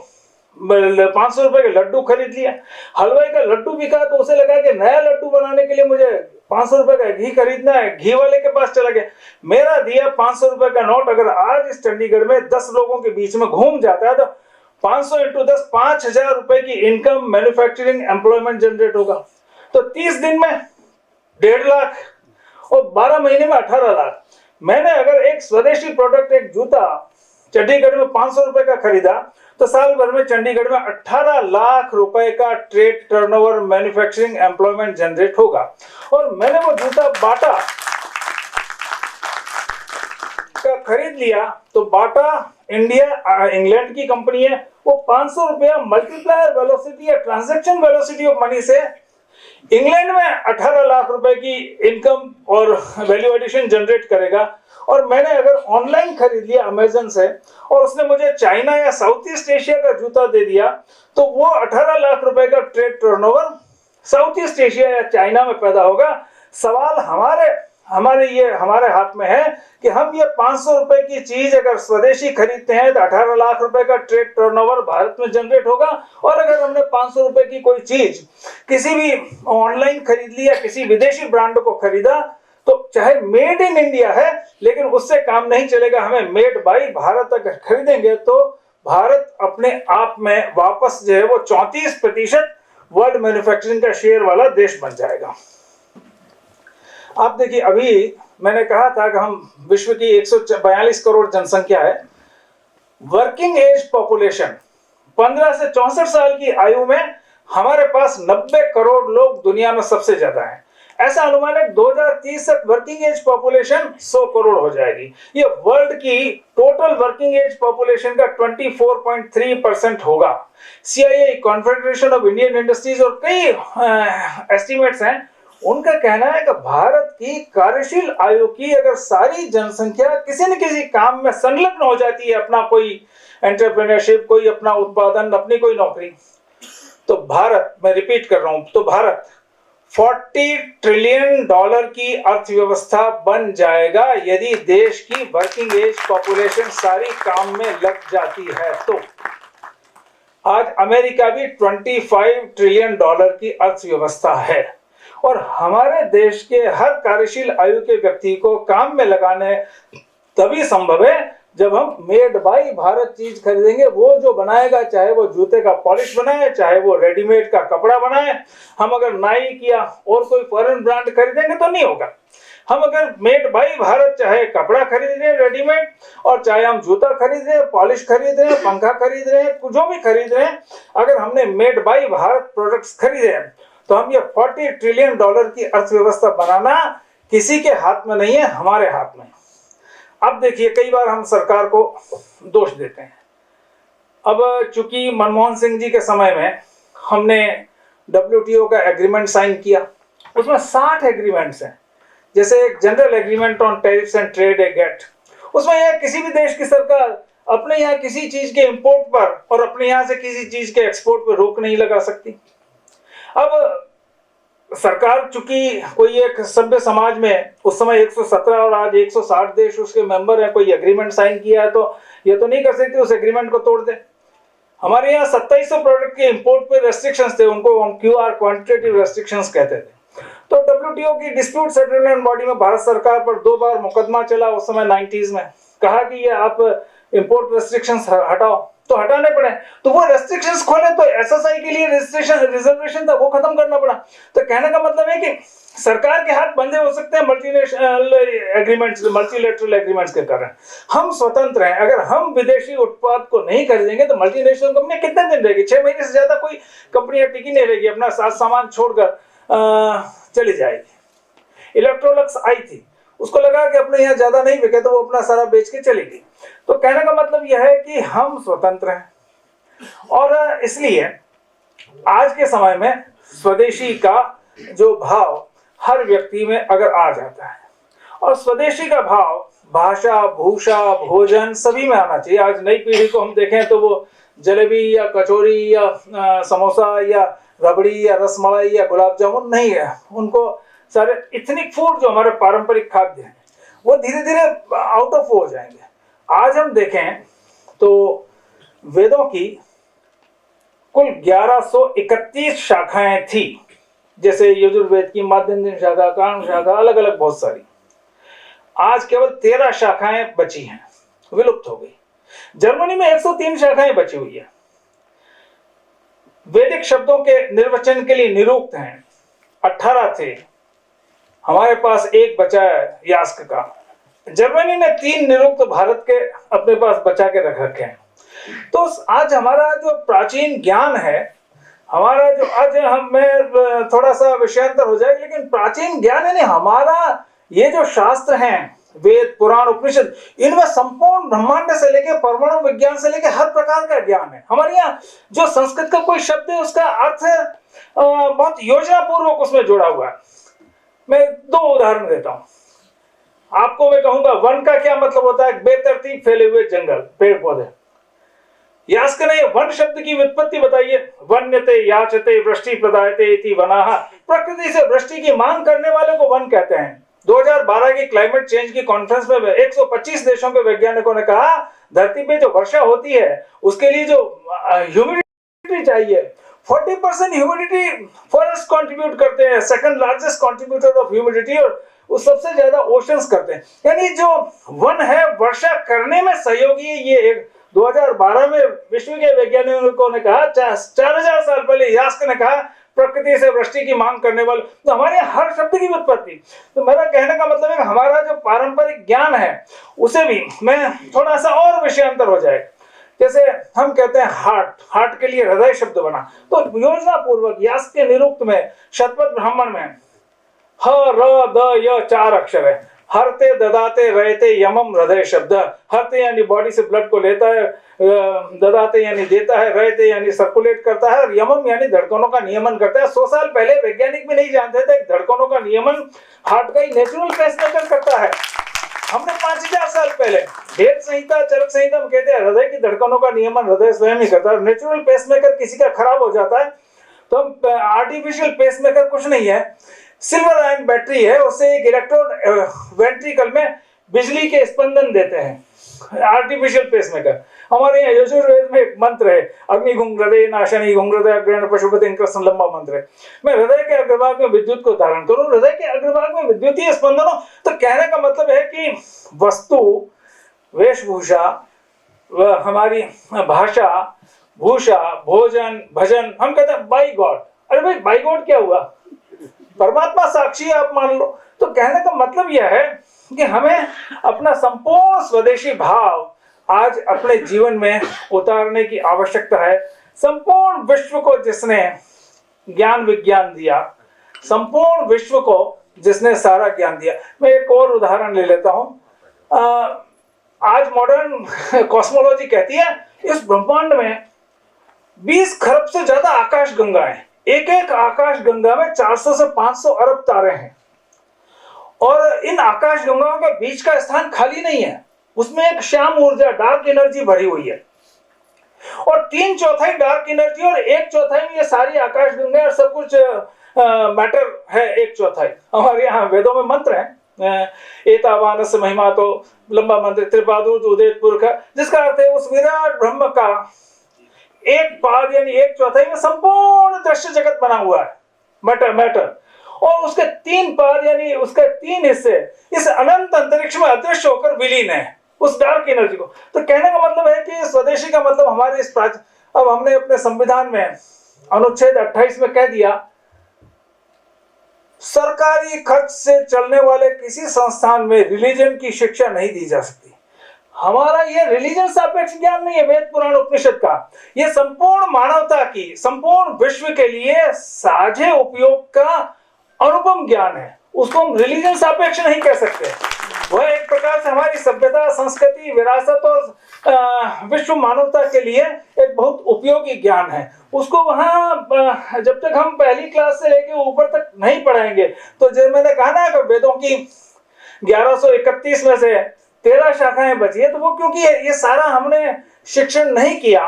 500 रुपए के लड्डू खरीद लिया। हलवाई का लड्डू बिका तो उसे लगा कि नया लड्डू बनाने के लिए मुझे 500 रुपए का घी खरीदना है, घी वाले के पास चला गया। मेरा दिया 500 रुपए का नोट अगर आज इस चंडीगढ़ में 10 लोगों के बीच में घूम जाता है तो 500 इंटू 10 5000 रुपए की इनकम मैन्युफैक्चरिंग एम्प्लॉयमेंट जनरेट होगा। तो 30 दिन में 1.5 लाख और 12 महीने में 18 लाख। मैंने अगर एक स्वदेशी प्रोडक्ट, एक जूता चंडीगढ़ में 500 रुपए का खरीदा तो साल भर में चंडीगढ़ में 18 लाख रुपए का trade turnover manufacturing employment generate होगा। और मैंने वो जूता बाटा का खरीद लिया, तो बाटा इंडिया इंग्लैंड की कंपनी है, वो 500 रुपया मल्टीप्लायर वेलोसिटी या ट्रांजैक्शन वेलोसिटी ऑफ मनी से इंग्लैंड में 18 लाख रुपए की इनकम और वैल्यू एडिशन जनरेट करेगा। और मैंने अगर ऑनलाइन खरीद लिया अमेजन से और उसने मुझे चाइना या साउथ ईस्ट एशिया का जूता दे दिया, तो वो 18 लाख रुपए का trade turnover south east Asia या चाइना में पैदा होगा। सवाल हमारे हाथ में है कि हम ये 500 रुपए की चीज अगर स्वदेशी खरीदते हैं तो 18 लाख रुपए का ट्रेड टर्नओवर भारत में जनरेट होगा। और अगर हमने 500 रुपए की कोई चीज किसी भी ऑनलाइन खरीद ली या किसी विदेशी ब्रांड को खरीदा, तो चाहे मेड इन इंडिया है लेकिन उससे काम नहीं चलेगा। हमें मेड बाई भारत अगर खरीदेंगे तो भारत अपने आप में वापस जो है वो 34% वर्ल्ड मैन्युफैक्चरिंग का शेयर वाला देश बन जाएगा। आप देखिए, अभी मैंने कहा था कि हम विश्व की 142 करोड़ जनसंख्या है। वर्किंग एज पॉपुलेशन 15 से 64 साल की आयु में हमारे पास 90 करोड़ लोग दुनिया में सबसे ज्यादा हैं। ऐसा अनुमान है 2030 तक वर्किंग एज पॉपुलेशन 100 करोड़ हो जाएगी। ये वर्ल्ड की टोटल वर्किंग एज पॉपुलेशन का 24.3% होगा। CIA, confederation of Indian industries और कई एस्टिमेट्स हैं, उनका कहना है कि भारत की कार्यशील आयु की अगर सारी जनसंख्या किसी न किसी काम में संलग्न हो जाती है, अपना कोई एंटरप्रेन्योरशिप, कोई अपना उत्पादन, अपनी कोई नौकरी, तो भारत, मैं रिपीट कर रहा हूं, तो भारत $40 ट्रिलियन की अर्थव्यवस्था बन जाएगा यदि देश की वर्किंग एज पॉपुलेशन सारी काम में लग जाती है। तो आज अमेरिका भी $25 ट्रिलियन की अर्थव्यवस्था है और हमारे देश के हर कार्यशील आयु के व्यक्ति को काम में लगाने तभी संभव है जब हम मेड बाई भारत चीज खरीदेंगे। वो जो बनाएगा, चाहे वो जूते का पॉलिश बनाए, चाहे वो रेडीमेड का कपड़ा बनाए, हम अगर नाइक या और कोई फॉरेन ब्रांड खरीदेंगे तो नहीं होगा। हम अगर मेड बाई भारत चाहे कपड़ा खरीद रहे हैं रेडीमेड, और चाहे हम जूता खरीद रहे हैं, पॉलिश खरीद रहे हैं, पंखा खरीद रहे हैं, जो भी खरीद रहे हैं, अगर हमने मेड बाई भारत प्रोडक्ट्स खरीदे हैं तो हम ये $40 ट्रिलियन की अर्थव्यवस्था बनाना किसी के हाथ में नहीं है, हमारे हाथ में। अब देखिए, कई बार हम सरकार को दोष देते हैं। अब चूंकि मनमोहन सिंह जी के समय में हमने WTO का एग्रीमेंट साइन किया, उसमें 60 एग्रीमेंट्स हैं। जैसे एक general agreement on tariffs and trade है, गेट, उसमें यह किसी भी देश की सरकार अपने यहाँ किसी चीज के इंपोर्ट पर और अपने यहाँ से किसी चीज के एक्सपोर्ट पर रोक नहीं लगा सकती। अब सरकार चूंकि कोई एक सभ्य समाज में उस समय 117 और आज 160 देश उसके मेंबर हैं, कोई एग्रीमेंट साइन किया है तो ये तो नहीं कर सकती उस एग्रीमेंट को तोड़ दे। हमारे यहाँ 2700 प्रोडक्ट के इंपोर्ट पे रेस्ट्रिक्शंस थे, उनको हम QR क्वांटिटेटिव रेस्ट्रिक्शंस कहते थे। तो WTO की डिस्प्यूट सेटलमेंट बॉडी में भारत सरकार पर 2 बार मुकदमा चला उस समय 90s में। कहा कि ये आप इंपोर्ट रेस्ट्रिक्शंस हटाओ, तो हटाने पड़े। तो वो रेस्ट्रिक्शंस खोले तो SSI के लिए रिजर्वेशन था, वो खत्म करना पड़ा। तो कहने का मतलब है कि सरकार के हाथ बंधे हो सकते हैं मल्टीनेशनल एग्रीमेंट्स, मल्टीलेटरल एग्रीमेंट्स के कारण। हम स्वतंत्र हैं। अगर हम विदेशी उत्पाद को नहीं खरीदेंगे तो मल्टीनेशनल कंपनी कितने दिन रहेगी? 6 महीने से ज्यादा कोई कंपनी टिकी नहीं रहेगी, अपना साथ सामान छोड़कर चली जाएगी। इलेक्ट्रोलक्स आई थी, उसको लगा कि अपने यहाँ ज्यादा नहीं बिके तो वो अपना सारा बेच के चली गई। तो कहने का मतलब यह है कि हम स्वतंत्र हैं और इसलिए आज के समय में स्वदेशी का जो भाव हर व्यक्ति में अगर आ जाता है और स्वदेशी का भाव भाषा, भूषा, भोजन सभी में आना चाहिए। आज नई पीढ़ी को हम देखें तो वो जलेबी या कचौरी या समोसा या रबड़ी या रसमलाई या गुलाब जामुन नहीं है, उनको सारे इथनिक फूड जो हमारे पारंपरिक खाद्य हैं वो धीरे धीरे आउट ऑफ हो जाएंगे। आज हम देखें तो वेदों की कुल 1131 शाखाएं थी, जैसे यजुर्वेद की माध्यन्दिन शाखा, कारण शाखा, अलग अलग बहुत सारी। आज केवल 13 शाखाएं बची हैं, विलुप्त हो गई। जर्मनी में 103 शाखाएं बची हुई है। वैदिक शब्दों के निर्वचन के लिए निरुक्त हैं 18 थे, हमारे पास एक बचा है यास्क का। जर्मनी ने 3 निरुक्त भारत के अपने पास बचा के रख रखे हैं। तो आज हमारा जो प्राचीन ज्ञान है, हमारा जो आज हमें थोड़ा सा विषयांतर हो जाएगा, लेकिन प्राचीन ज्ञान यानी हमारा ये जो शास्त्र हैं, वेद, पुराण, उपनिषद, इनमें संपूर्ण ब्रह्मांड से लेके परमाणु विज्ञान से लेके हर प्रकार का ज्ञान है। हमारे यहाँ जो संस्कृत का कोई शब्द है उसका अर्थ बहुत योजना पूर्वक उसमें जुड़ा हुआ है। मैं 2 उदाहरण देता हूं आपको। मैं कहूंगा वन का क्या मतलब होता है, बेतरतीब फैले हुए जंगल, पेड़ पौधे। यास्क ने वन शब्द की व्युत्पत्ति बताइए। वन्यते याचते वृष्टि प्रदायते इति वनाः। प्रकृति से वृष्टि की मांग करने वाले को वन कहते हैं। 2012 की क्लाइमेट चेंज की कॉन्फ्रेंस में 125 देशों के वैज्ञानिकों ने कहा धरती पे जो वर्षा होती है उसके लिए जो ह्यूमिडिटी चाहिए, 40% ह्यूमिडिटी फॉरेस्ट कंट्रीब्यूट करते हैं, second largest contributor of humidity, और उस सबसे ज्यादा ओशंस करते हैं। यानी जो वन है वर्षा करने में सहयोगी है। ये 2012 में विश्व के वैज्ञानिकों ने कहा, 4000 साल पहले यास्क ने कहा प्रकृति से वृष्टि की मांग करने वाले। तो हमारे हर शब्द की उत्पत्ति, तो मेरा कहने का मतलब है कि हमारा जो पारंपरिक ज्ञान है उसे भी मैं थोड़ा सा और विषयांतर हो जाए। जैसे हम कहते हैं हार्ट, हार्ट के लिए हृदय शब्द बना, तो योजना पूर्वक यास्क के निरुक्त में शतपथ ब्राह्मण में ह र द य 4 अक्षर है। हरते ददाते रहते यमम हृदय शब्द। हरते यानी बॉडी से ब्लड को लेता है, ददाते यानी देता है, रहते यानी सर्कुलेट करता है, और यमम यानी धड़कनों का नियमन करता है। 100 साल पहले वैज्ञानिक भी नहीं जानते थे धड़कनों का नियमन हार्ट का ही नेचुरल पेसमेकर करता है। हमने 5000 साल पहले भेद संहिता, चरक संहिता में कहते हैं हृदय की धड़कनों का नियमन हृदय स्वयं ही करता है। नेचुरल पेसमेकर किसी का खराब हो जाता है तो हम आर्टिफिशियल पेसमेकर कुछ नहीं है, सिल्वर आयन बैटरी है, उससे एक इलेक्ट्रोड वेंट्रिकल में बिजली के स्पंदन देते हैं, आर्टिफिशियल पेसमेकर। हमारे यहाँ यजुर्वेद में एक मंत्र है, अग्निघुंग हृदय नाशनी घुंग हृदय अग्रहण पशुपति कृष्ण, लंबा मंत्र है। मैं हृदय के अग्रभाग में विद्युत को धारण करूं, हृदय के अग्रभाग में विद्युतीय स्पंदन हो। तो कहने का मतलब है कि वस्तु, वेशभूषा, हमारी भाषा, भूषा, भोजन, भजन, हम कहते हैं बाई गॉड। अरे भाई बाई गॉड क्या हुआ, परमात्मा साक्षी आप मान लो। तो कहने का मतलब यह है कि हमें अपना संपूर्ण स्वदेशी भाव आज अपने जीवन में उतारने की आवश्यकता है। संपूर्ण विश्व को जिसने ज्ञान विज्ञान दिया, संपूर्ण विश्व को जिसने सारा ज्ञान दिया। मैं एक और उदाहरण ले लेता हूं। आज मॉडर्न कॉस्मोलॉजी कहती है इस ब्रह्मांड में 20 खरब से ज्यादा आकाश गंगाएं, एक एक आकाश गंगा में 400 से 500 अरब तारे हैं, और इन आकाश गंगाओं के बीच का स्थान खाली नहीं है, उसमें एक श्याम ऊर्जा, डार्क एनर्जी भरी हुई है, और 3/4 डार्क एनर्जी और 1/4 में ये सारी आकाश गंगा और सब कुछ मैटर है। 1/4 हमारे यहाँ वेदों में मंत्र है, एतावानस महिमा, तो लंबा मंत्र त्रिपादुत उदित पुरख, जिसका अर्थ है उस विराट ब्रह्म का एक पाद यानी 1/4 में संपूर्ण दृश्य जगत बना हुआ है, मैटर, और उसके 3 पाद यानी उसके 3 हिस्से इस अनंत अंतरिक्ष में अदृश्य होकर विलीन है उस डार्क एनर्जी को। तो कहने का मतलब है कि स्वदेशी का मतलब हमारे इस अब हमने अपने संविधान में अनुच्छेद 28 में कह दिया सरकारी खर्च से चलने वाले किसी संस्थान में रिलीजन की शिक्षा नहीं दी जा सकती। हमारा ये रिलीजन सापेक्ष ज्ञान नहीं है वेद पुराण उपनिषद का, ये संपूर्ण मानवता की, संपूर्ण विश्व के लिए साझे उपयोग का अनुपम ज्ञान है, उसको हम रिलीजन सापेक्ष नहीं कह सकते। वह एक प्रकार से हमारी सभ्यता, संस्कृति, विरासत और विश्व मानवता के लिए एक बहुत उपयोगी ज्ञान है। उसको वहां जब तक हम पहली क्लास से लेके ऊपर तक नहीं पढ़ाएंगे, तो जैसे मैंने कहा ना कि वेदों की 1131 में से 13 शाखाएं बची है, तो वो क्योंकि ये सारा हमने शिक्षण नहीं किया,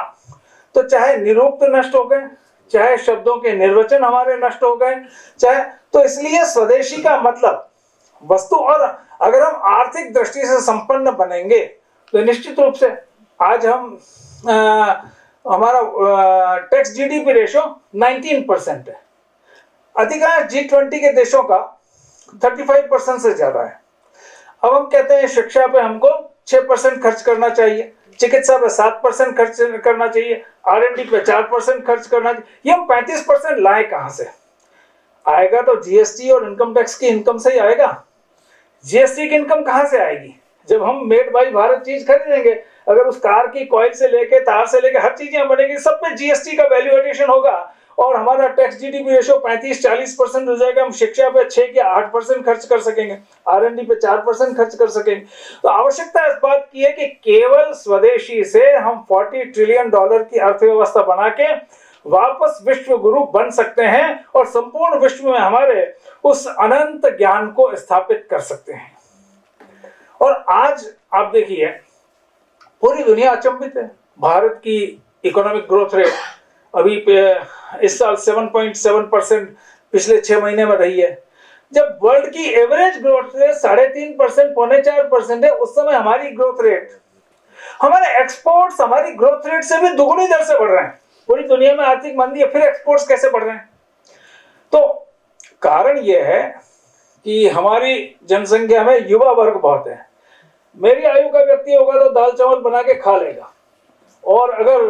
तो चाहे निरुक्त नष्ट हो गए, चाहे शब्दों के निर्वचन हमारे नष्ट हो गए, चाहे, तो इसलिए स्वदेशी का मतलब वस्तु, और अगर हम आर्थिक दृष्टि से संपन्न बनेंगे तो निश्चित रूप से आज हम हमारा टैक्स जीडीपी रेशो 19% है, अधिकांश G20 के देशों का 35% से ज्यादा है। अब हम कहते हैं शिक्षा पे हमको 6% खर्च करना चाहिए, चिकित्सा पे 7% खर्च करना चाहिए, R&D पे 4% खर्च करना चाहिए, ये हम 35% लाए कहां से? आएगा तो जीएसटी और इनकम टैक्स की इनकम से ही आएगा। जीएसटी की इनकम कहां से आएगी? जब हम मेड बाई भारत चीज खरीदेंगे, अगर उस कार की कॉइल से लेके तार से लेके हर चीजें बनेगी, सब पे जीएसटी का वैल्यू एडिशन होगा, और हमारा टैक्स जीडीपी रेशो 35-40% हो जाएगा। हम शिक्षा पे 6 या 8% खर्च कर सकेंगे, R&D पे 4% खर्च कर सकेंगे। तो आवश्यकता इस बात की है कि केवल स्वदेशी से हम $40 ट्रिलियन की अर्थव्यवस्था बना के वापस विश्व गुरु बन सकते हैं और संपूर्ण विश्व में हमारे उस अनंत ज्ञान को स्थापित कर सकते हैं। और आज आप देखिए पूरी दुनिया अचंभित है। भारत की इकोनॉमिक ग्रोथ रेट अभी इस साल 7.7% पिछले 6 महीने में रही है। जब वर्ल्ड की एवरेज ग्रोथ रेट 3.5%, 4% है, उस समय हमारी ग्रोथ रेट, हमारे एक्सपोर्ट्स हमारी ग्रोथ रेट से भी दुगुनी दर से बढ़ रहे हैं। पूरी दुनिया में आर्थिक मंदी है, फिर एक्सपोर्ट्स कैसे बढ़ रहे हैं? तो कारण यह है कि हमारी जनसंख्या में युवा वर्ग बहुत है। मेरी आयु का व्यक्ति होगा तो दाल चावल बना के खा लेगा, और अगर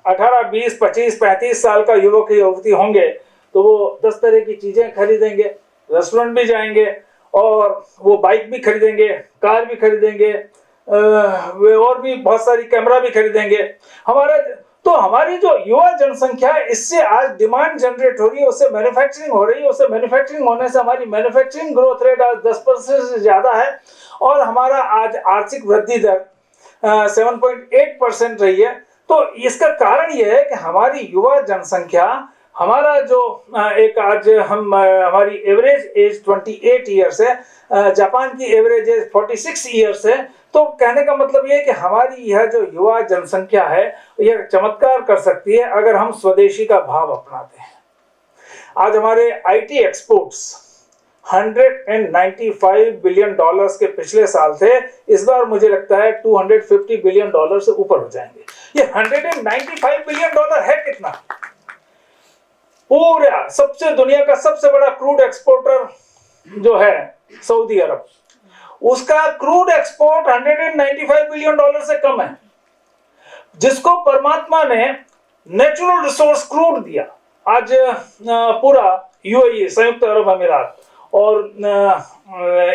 18, 20, 25, 35 साल का युवक युवती होंगे तो वो 10 तरह की चीजें खरीदेंगे, रेस्टोरेंट भी जाएंगे, और वो बाइक भी खरीदेंगे, कार भी खरीदेंगे, वे और भी बहुत सारी कैमरा भी खरीदेंगे। हमारी जो युवा जनसंख्या है, इससे आज डिमांड जनरेट हो रही है, उससे मैन्युफैक्चरिंग हो रही है, उससे मैन्युफैक्चरिंग होने से हमारी मैन्युफैक्चरिंग ग्रोथ रेट आज 10% से ज्यादा है, और हमारा आज आर्थिक वृद्धि दर 7.8% रही है। तो इसका कारण यह है कि हमारी युवा जनसंख्या, हमारा जो एक आज हमारी एवरेज एज 28 ईयर्स है, जापान की एवरेज एज 46 ईयर्स है। तो कहने का मतलब यह है कि हमारी यह जो युवा जनसंख्या है, यह चमत्कार कर सकती है अगर हम स्वदेशी का भाव अपनाते हैं। आज हमारे आईटी एक्सपोर्ट्स $195 बिलियन के पिछले साल थे, इस बार मुझे लगता है $250 बिलियन से ऊपर हो जाएंगे। ये $195 बिलियन है कितना? पूरा सबसे दुनिया का सबसे बड़ा क्रूड एक्सपोर्टर जो है सऊदी अरब, उसका क्रूड एक्सपोर्ट $195 बिलियन से कम है। जिसको परमात्मा ने नेचुरल रिसोर्स क्रूड दिया, आज पूरा यूएई, संयुक्त अरब अमीरात और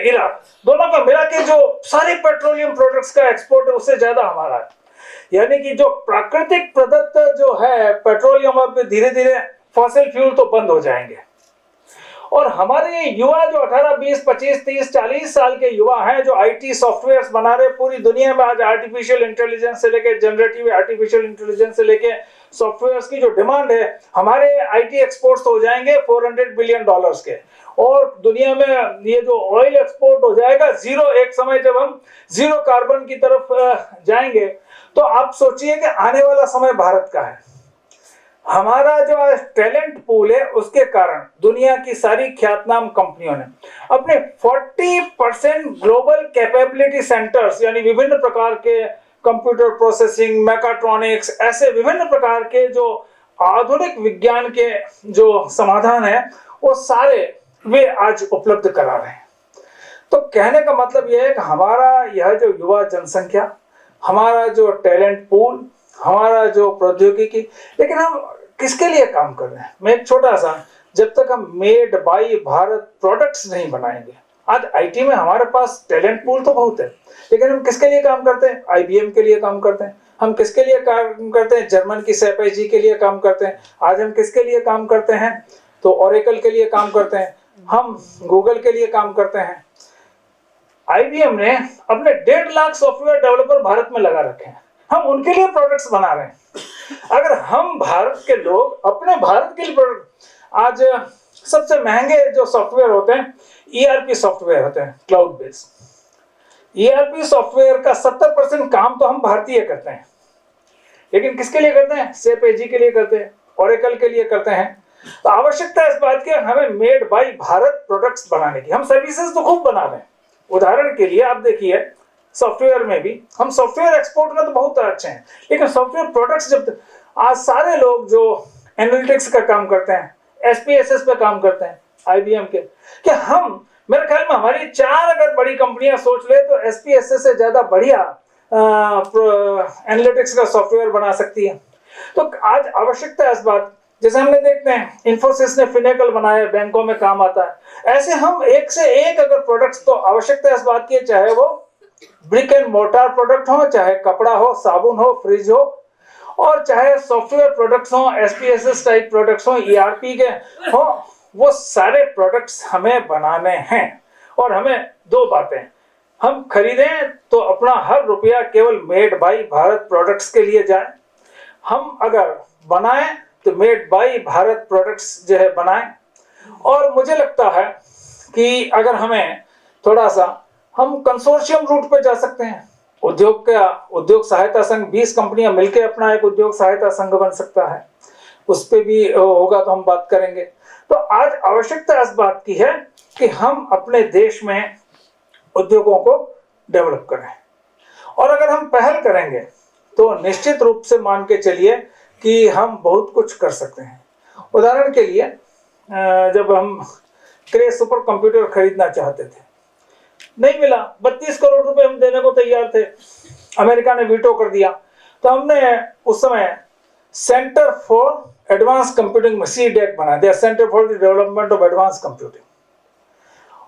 इराक, दोनों का मिला के जो सारे पेट्रोलियम प्रोडक्ट्स का एक्सपोर्ट है, उससे ज्यादा हमारा है। यानी कि जो प्राकृतिक प्रदत्त जो है पेट्रोलियम, अब धीरे धीरे फॉसिल फ्यूल तो बंद हो जाएंगे। और हमारे युवा जो 18, 20, 25, 30, 40 साल के युवा हैं, जो आईटी सॉफ्टवेयर्स बना रहे, पूरी दुनिया में आज आर्टिफिशियल इंटेलिजेंस से लेके जनरेटिव आर्टिफिशियल इंटेलिजेंस से लेके सॉफ्टवेयर्स की जो डिमांड है, हमारे आईटी एक्सपोर्ट्स हो जाएंगे $400 बिलियन के। और दुनिया में ये जो ऑयल एक्सपोर्ट हो जाएगा जीरो, एक समय जब हम जीरो कार्बन की तरफ जाएंगे। तो आप सोचिए कि आने वाला समय भारत का है। हमारा जो टैलेंट पूल है, उसके कारण दुनिया की सारी ख्यातनाम कंपनियों ने अपने 40% ग्लोबल कैपेबिलिटी सेंटर्स, यानी विभिन्न प्रकार के कंप्यूटर प्रोसेसिंग, मैकाट्रॉनिक्स, ऐसे विभिन्न प्रकार के जो आधुनिक विज्ञान के जो समाधान है, वो सारे वे आज उपलब्ध करा रहे हैं। तो कहने का मतलब यह है कि हमारा यह जो युवा जनसंख्या, हमारा जो टैलेंट पूल, हमारा जो प्रौद्योगिकी, लेकिन हम किसके लिए काम कर रहे हैं? मैं एक छोटा सा, जब तक हम मेड बाई भारत प्रोडक्ट्स नहीं बनाएंगे, आज आईटी में हमारे पास टैलेंट पूल तो बहुत है, लेकिन हम किसके लिए काम करते हैं? आईबीएम के लिए काम करते हैं। हम किसके लिए काम करते हैं? जर्मन की SAP के लिए काम करते हैं। आज हम किसके लिए काम करते हैं? तो ओरेकल के लिए काम करते हैं, हम गूगल के लिए काम करते हैं। आईबीएम ने अपने 1.5 लाख सॉफ्टवेयर डेवलपर भारत में लगा रखे हैं, हम उनके लिए प्रोडक्ट्स बना रहे हैं। अगर हम भारत के लोग अपने भारत के लिए प्रोडक्ट, आज सबसे महंगे जो सॉफ्टवेयर होते हैं ERP सॉफ्टवेयर होते हैं, क्लाउड बेस्ड। ईआरपी सॉफ्टवेयर का 70% काम तो हम भारतीय करते हैं, लेकिन किसके लिए करते हैं? सेप एजी के लिए करते हैं, ओरेकल के लिए करते हैं। तो आवश्यकता इस बात की हमें मेड बाय भारत प्रोडक्ट्स बनाने की। हम सर्विसेज तो खूब बना रहे हैं। उदाहरण के लिए आप देखिए, सॉफ्टवेयर में भी हम सॉफ्टवेयर एक्सपोर्ट में तो बहुत अच्छे हैं, लेकिन सॉफ्टवेयर प्रोडक्ट्स जब आज सारे लोग जो एनालिटिक्स का काम करते हैं, एसपीएसएस पे काम करते हैं आईबीएम के, कि हम मेरे ख्याल में हमारी 4 अगर बड़ी कंपनियां सोच ले तो एसपीएसएस से ज्यादा बढ़िया एनालिटिक्स का सॉफ्टवेयर बना सकती है। तो आज आवश्यकता है इस बात, जैसे हमने देखते हैं इंफोसिस ने फिनेकल बनाया, बैंकों में काम आता है। ऐसे हम एक से एक अगर प्रोडक्ट्स, तो आवश्यकता इस बात की, चाहे वो ब्रिक एंड मोर्टार प्रोडक्ट हो, चाहे कपड़ा हो, साबुन हो, फ्रिज हो, और चाहे सॉफ्टवेयर प्रोडक्ट्स हो, एसपीएसएस टाइप प्रोडक्ट्स हो, ईआरपी के हो, वो सारे प्रोडक्ट्स हमें बनाने हैं। और हमें दो बातें, हम खरीदें तो अपना हर रुपया केवल मेड बाय भारत प्रोडक्ट्स के लिए जाए, हम अगर बनाएं तो मेड बाय भारत प्रोडक्ट्स जो है बनाएं। और मुझे लगता है कि अगर हमें थोड़ा सा, हम कंसोर्शियम रूट पे जा सकते हैं। उद्योग सहायता संघ, 20 कंपनियां मिलकर अपना एक उद्योग सहायता संघ बन सकता है, उस पर भी होगा तो हम बात करेंगे। तो आज आवश्यकता इस बात की है कि हम अपने देश में उद्योगों को डेवलप करें, और अगर हम पहल करेंगे तो निश्चित रूप से मान के चलिए कि हम बहुत कुछ कर सकते हैं। उदाहरण के लिए, जब हम क्रे सुपर कंप्यूटर खरीदना चाहते थे, नहीं मिला, 32 करोड़ रुपए हम देने को तैयार थे, अमेरिका ने वीटो कर दिया। तो हमने उस समय सेंटर फॉर एडवांस कंप्यूटिंग में सीडेक बना दिया, centre for the development of advance computing.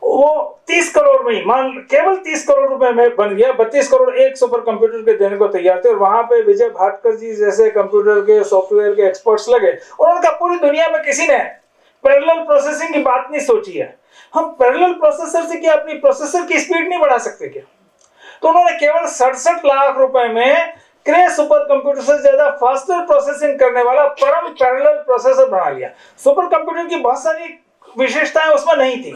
वो 30 करोड़ में ही, मान केवल 30 करोड़ रुपए में बन गया। 32 करोड़ एक सुपर कंप्यूटर के देने को तैयार थे, और वहां पे विजय भाटकर जी जैसे कंप्यूटर के सॉफ्टवेयर के एक्सपर्ट्स लगे, और उनका पूरी दुनिया में किसी ने पैरेलल प्रोसेसिंग की बात नहीं सोची है। हम पैरेलल प्रोसेसर से क्या अपनी प्रोसेसर की स्पीड नहीं बढ़ा सकते क्या? तो उन्होंने केवल 67 लाख रुपए में क्रे सुपर कंप्यूटर से ज्यादा फास्टर प्रोसेसिंग करने वाला परम पैरेलल प्रोसेसर बना लिया। सुपर कंप्यूटर की बहुत सारी विशेषताएं उसमें नहीं थी,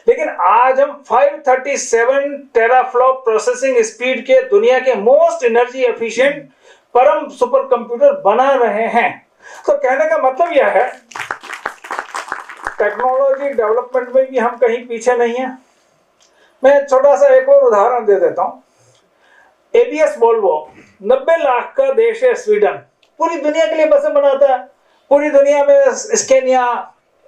लेकिन आज हम 537 टेराफ्लॉप प्रोसेसिंग स्पीड के दुनिया के मोस्ट एनर्जी एफिशिएंट परम सुपर कंप्यूटर बना रहे हैं। तो कहने का मतलब यह है, टेक्नोलॉजी डेवलपमेंट में भी हम कहीं पीछे नहीं है। मैं छोटा सा एक और उदाहरण दे देता हूं। एबीएस वोल्वो 90 लाख का देश है स्वीडन, पूरी दुनिया के लिए बसें बनाता है। पूरी दुनिया में स्केनिया,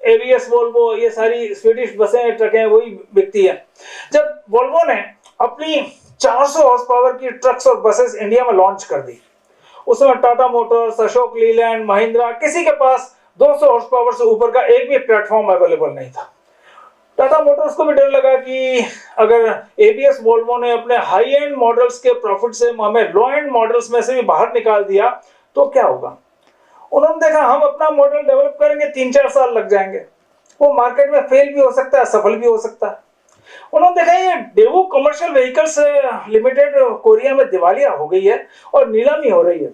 एबीएस वोल्वो, ये सारी स्वीडिश बसें, ट्रकें वही बिकती है। जब वोल्वो ने अपनी 400 हॉर्स पावर की ट्रक्स और बसेस इंडिया में लॉन्च कर दी, उसमें टाटा मोटर्स, अशोक लीलैंड, महिंद्रा, किसी के पास 200 हॉर्स पावर से ऊपर का एक भी प्लेटफॉर्म अवेलेबल नहीं था। टाटा मोटर्स को भी डर लगा कि अगर एबीएस वोल्वो ने अपने हाई एंड मॉडल्स के प्रॉफिट से हमें लो एंड मॉडल्स में से भी बाहर निकाल दिया तो क्या होगा। उन्होंने देखा हम अपना मॉडल डेवलप करेंगे 3-4 साल लग जाएंगे, वो मार्केट में फेल भी हो सकता है, सफल भी हो सकता है। उन्होंने देखा ये Daewoo commercial vehicles limited Korea में दिवालिया हो गई है और नीलामी हो रही है,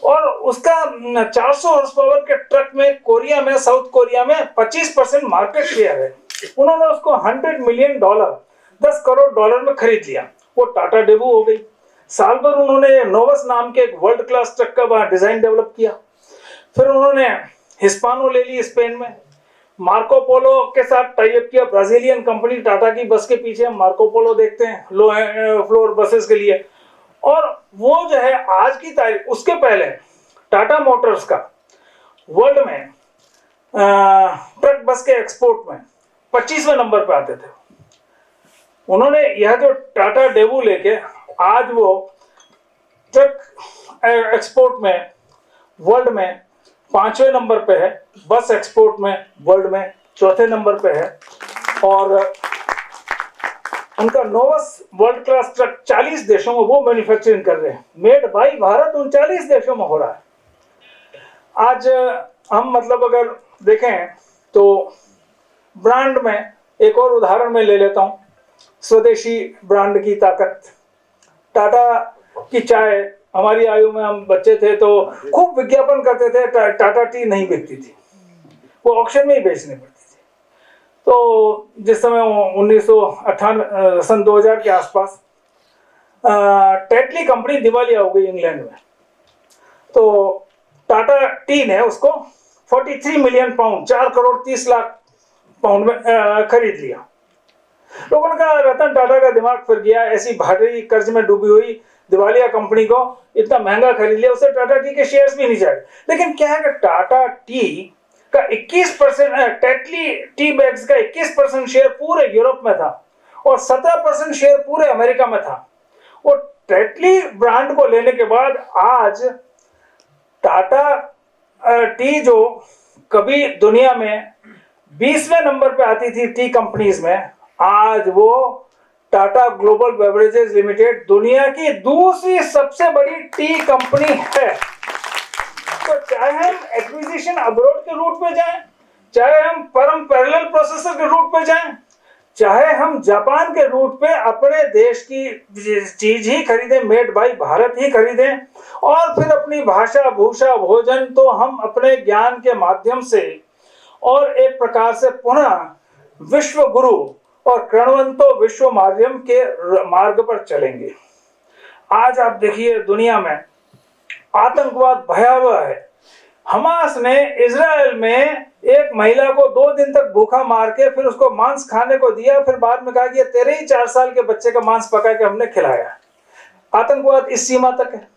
और उसका 400 हॉर्स पावर के ट्रक में कोरिया में, साउथ कोरिया में 25% मार्केट शेयर है। उन्होंने उसको $100 मिलियन, $10 करोड़ में खरीद लिया, वो टाटा डेवू हो गई। साल भर उन्होंने नोवस नाम के एक वर्ल्ड क्लास ट्रक का डिजाइन डेवलप किया। फिर उन्होंने हिस्पानो ले ली स्पेन में, मार्को पोलो के साथ टाई अप किया, ब्राजीलियन कंपनी टाटा की बस के पीछे हम मार्को पोलो देखते हैं लो फ्लोर बसेस के लिए। और वो जो है आज की तारीख, उसके पहले टाटा मोटर्स का वर्ल्ड में ट्रक बस के एक्सपोर्ट में 25वें नंबर पे आते थे। उन्होंने यह जो टाटा डेवू लेके आज वो ट्रक एक्सपोर्ट में वर्ल्ड में 5वें नंबर पे है, बस एक्सपोर्ट में वर्ल्ड में 4थे नंबर पे है, और उनका नोवस वर्ल्ड क्लास ट्रक 40 देशों में वो मैन्युफैक्चरिंग कर रहे हैं। मेड बाय भारत 39 देशों में हो रहा है। आज हम मतलब अगर देखें तो ब्रांड में एक और उदाहरण मैं ले लेता हूं, स्वदेशी ब्रांड की ताकत। टाटा की चाय, हमारी आयु में हम बच्चे थे तो खूब विज्ञापन करते थे, टाटा टी नहीं बिकती थी, वो ऑक्शन में ही बेचनी पड़ती थी। तो जिस समय 1998 सन 2000 के आसपास टेटली कंपनी दिवालिया हो गई इंग्लैंड में। तो टाटा टी ने उसको 43 million pound, 4 crore 30 lakh pound में खरीद लिया। लोगों ने कहा रतन टाटा का दिमाग फिर गया, ऐसी भारी कर्ज में डूबी हुई दिवालिया कंपनी को इतना महंगा खरीद लिया, उससे टाटा टी के शेयर्स भी नहीं जाए। लेकिन क्या है कि टाटा टी का 21%, टेटली टी बैग्स का 21% शेयर पूरे यूरोप में था और 17% शेयर पूरे अमेरिका में था। और टेटली ब्रांड को लेने के बाद आज टाटा टी जो कभी दुनिया में 20वें नंबर पे आती थी टी कंपनीज में, आज वो टाटा ग्लोबल बेवरेजेस लिमिटेड दुनिया की दूसरी सबसे बड़ी टी कंपनी है। तो चाहे हम एक्विजिशन अब्रॉड के रूट पे जाएं, चाहे हम परम पैरेलल प्रोसेसर के रूट पे जाएं, चाहे हम जापान के रूट पे अपने देश की चीज ही खरीदें, मेड बाय भारत ही खरीदें, और फिर अपनी भाषा भूषा भोजन तो हम अपने ज्ञान के माध्यम से और एक प्रकार से पुनः विश्व गुरु और कृणवंतो विश्व माध्यम के मार्ग पर चलेंगे। आज आप देखिए दुनिया में आतंकवाद भयावह है। हमास ने इजराइल में एक महिला को 2 दिन तक भूखा मार के फिर उसको मांस खाने को दिया, फिर बाद में कहा कि तेरे ही 4 साल के बच्चे का मांस पका के हमने खिलाया। आतंकवाद इस सीमा तक है।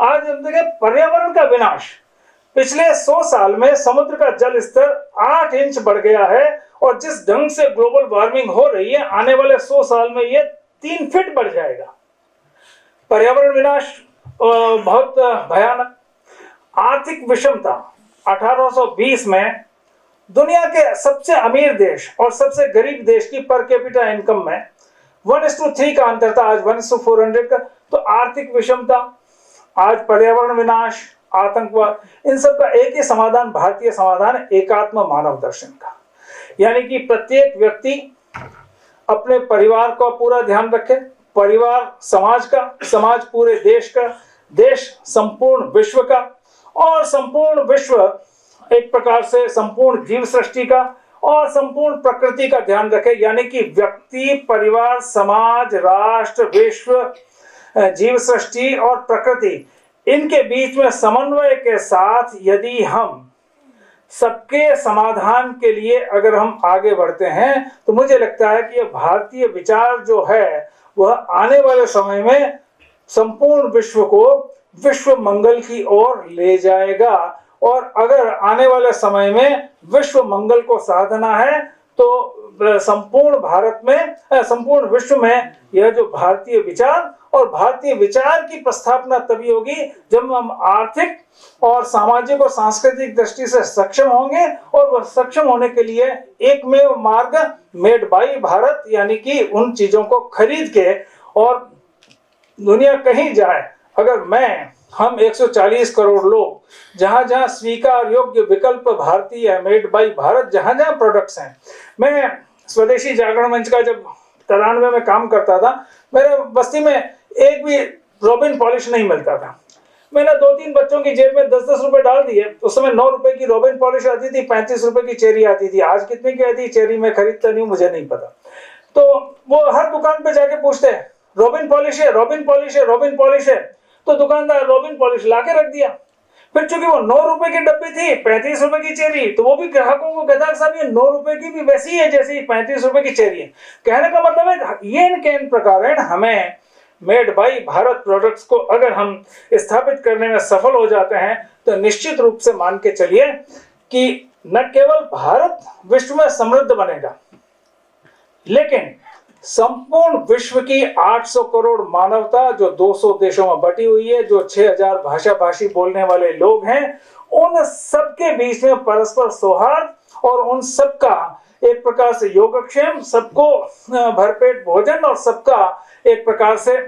आज हम देखें पर्यावरण का विनाश, पिछले 100 साल में समुद्र का जल स्तर 8 इंच बढ़ गया है और जिस ढंग से ग्लोबल वार्मिंग हो रही है, आने वाले 100 साल में ये 3 फीट बढ़ जाएगा। पर्यावरण विनाश बहुत भयानक। आर्थिक विषमता, 1820 में दुनिया के सबसे अमीर देश और सबसे गरीब देश की पर कैपिटा इनकम में 1:3 का अंतर था, आज 1:400 का। तो आर्थिक विषमता, आज पर्यावरण विनाश, आतंकवाद, इन सब का एक ही समाधान, भारतीय समाधान है, एकात्म मानव दर्शन का। यानी कि प्रत्येक व्यक्ति अपने परिवार का पूरा ध्यान रखे, परिवार समाज का, समाज पूरे देश का, देश संपूर्ण विश्व का, और संपूर्ण विश्व एक प्रकार से संपूर्ण जीव सृष्टि का और संपूर्ण प्रकृति का ध्यान रखे। यानी कि व्यक्ति, परिवार, समाज, राष्ट्र, विश्व, जीव सृष्टि और प्रकृति, इनके बीच में समन्वय के साथ यदि हम सबके समाधान के लिए अगर हम आगे बढ़ते हैं, तो मुझे लगता है कि यह भारतीय विचार जो है वह आने वाले समय में संपूर्ण विश्व को विश्व मंगल की ओर ले जाएगा। और अगर आने वाले समय में विश्व मंगल को साधना है तो संपूर्ण भारत में, संपूर्ण विश्व में यह जो भारतीय विचार और भारतीय विचार की प्रस्थापना तभी होगी जब हम आर्थिक और सामाजिक और सांस्कृतिक दृष्टि से सक्षम होंगे। और वह सक्षम होने के लिए एकमेव मार्ग मेड बाय भारत, यानी कि उन चीजों को खरीद के, और दुनिया कहीं जाए, अगर हम 140 करोड़ लोग जहां जहां स्वीकार योग्य विकल्प भारतीय है, मेड बाय भारत, जहां जहां प्रोडक्ट्स हैं। मैं स्वदेशी जागरण मंच का जब 93 में काम करता था, मेरे बस्ती में एक भी रॉबिन पॉलिश नहीं मिलता था। मैंने 2-3 बच्चों की जेब में 10-10 रुपए डाल दिए। उस समय 9 रुपए की रॉबिन पॉलिश आती थी, 35 रुपए की चेरी आती थी। आज कितने की आती है चेरी, मैं खरीदता नहीं हूं, मुझे नहीं पता। तो वो हर दुकान पे जाके पूछते हैं रॉबिन पॉलिश है, रॉबिन पॉलिश है, रॉबिन पॉलिश है। तो दुकानदार रॉबिन पॉलिश ला के रख दिया। फिर चूंकि वो 9 रुपए की डब्बी थी, 35 रुपए की चेरी, तो वो भी ग्राहकों को कहता है साहब ये 9 रुपए की भी वैसी है जैसी 35 रुपए की चेरी है। कहने का मतलब है ये इनके प्रकार हमें मेड बाय भारत प्रोडक्ट्स को अगर हम स्थापित करने में सफल हो जाते हैं, तो निश्चित रूप से मान के चलिए कि न केवल भारत विश्व में समृद्ध बनेगा, लेकिन संपूर्ण विश्व की 800 करोड़ मानवता जो 200 देशों में बटी हुई है, जो 6000 भाषा भाषी बोलने वाले लोग हैं, उन सबके बीच में परस्पर सौहार्द और उन सबका एक प्रकार से योगक्षेम, सबको भरपेट भोजन और सबका एक प्रकार से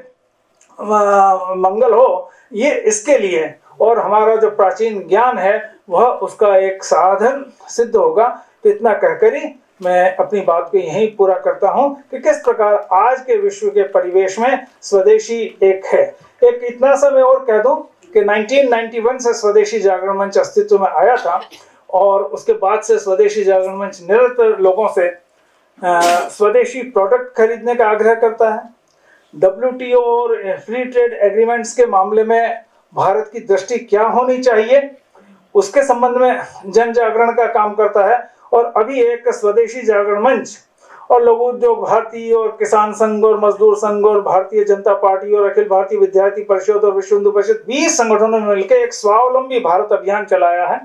मंगल हो, ये इसके लिए और हमारा जो प्राचीन ज्ञान है वह उसका एक साधन सिद्ध होगा। तो इतना कहकर ही मैं अपनी बात को यहीं पूरा करता हूं कि किस प्रकार आज के विश्व के परिवेश में स्वदेशी एक है। एक इतना सा मैं और कह दूं कि 1991 से स्वदेशी जागरण मंच अस्तित्व में आया था और उसके बाद से स्वदेशी जागरण मंच निरंतर लोगों से स्वदेशी प्रोडक्ट खरीदने का आग्रह करता है। WTO और फ्री ट्रेड एग्रीमेंट्स के मामले में भारत की दृष्टि क्या होनी चाहिए, उसके संबंध में जन जागरण का काम करता है। और अभी एक स्वदेशी जागरण मंच और लघु उद्योग भारती और किसान संघ और मजदूर संघ और भारतीय जनता पार्टी और अखिल भारतीय विद्यार्थी परिषद और विश्व हिंदू परिषद 20 संगठनों ने मिलकर एक स्वावलंबी भारत अभियान चलाया है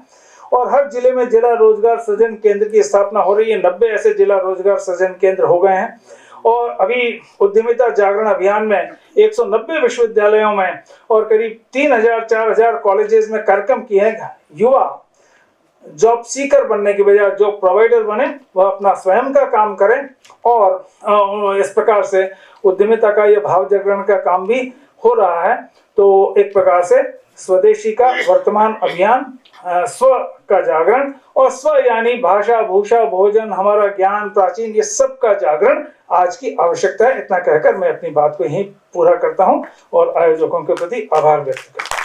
और हर जिले में जिला रोजगार सृजन केंद्र की स्थापना हो रही है। 90 ऐसे जिला रोजगार सृजन केंद्र हो गए हैं और अभी उद्यमिता जागरण अभियान में 190 विश्वविद्यालयों में और करीब 3000-4000 कॉलेजेस में कार्यक्रम किए हैं। युवा जॉब सीकर बनने की बजाय जॉब प्रोवाइडर बने, वह अपना स्वयं का काम करें और इस प्रकार से उद्यमिता का यह भाव जागरण का काम भी हो रहा है। तो एक प्रकार से स्वदेशी का वर्तमान अभियान, स्व का जागरण, और स्व यानी भाषा, भूषा, भोजन, हमारा ज्ञान, प्राचीन, ये सब का जागरण आज की आवश्यकता है। इतना कहकर मैं अपनी बात को यहीं पूरा करता हूं और आयोजकों के प्रति आभार व्यक्त करता हूं।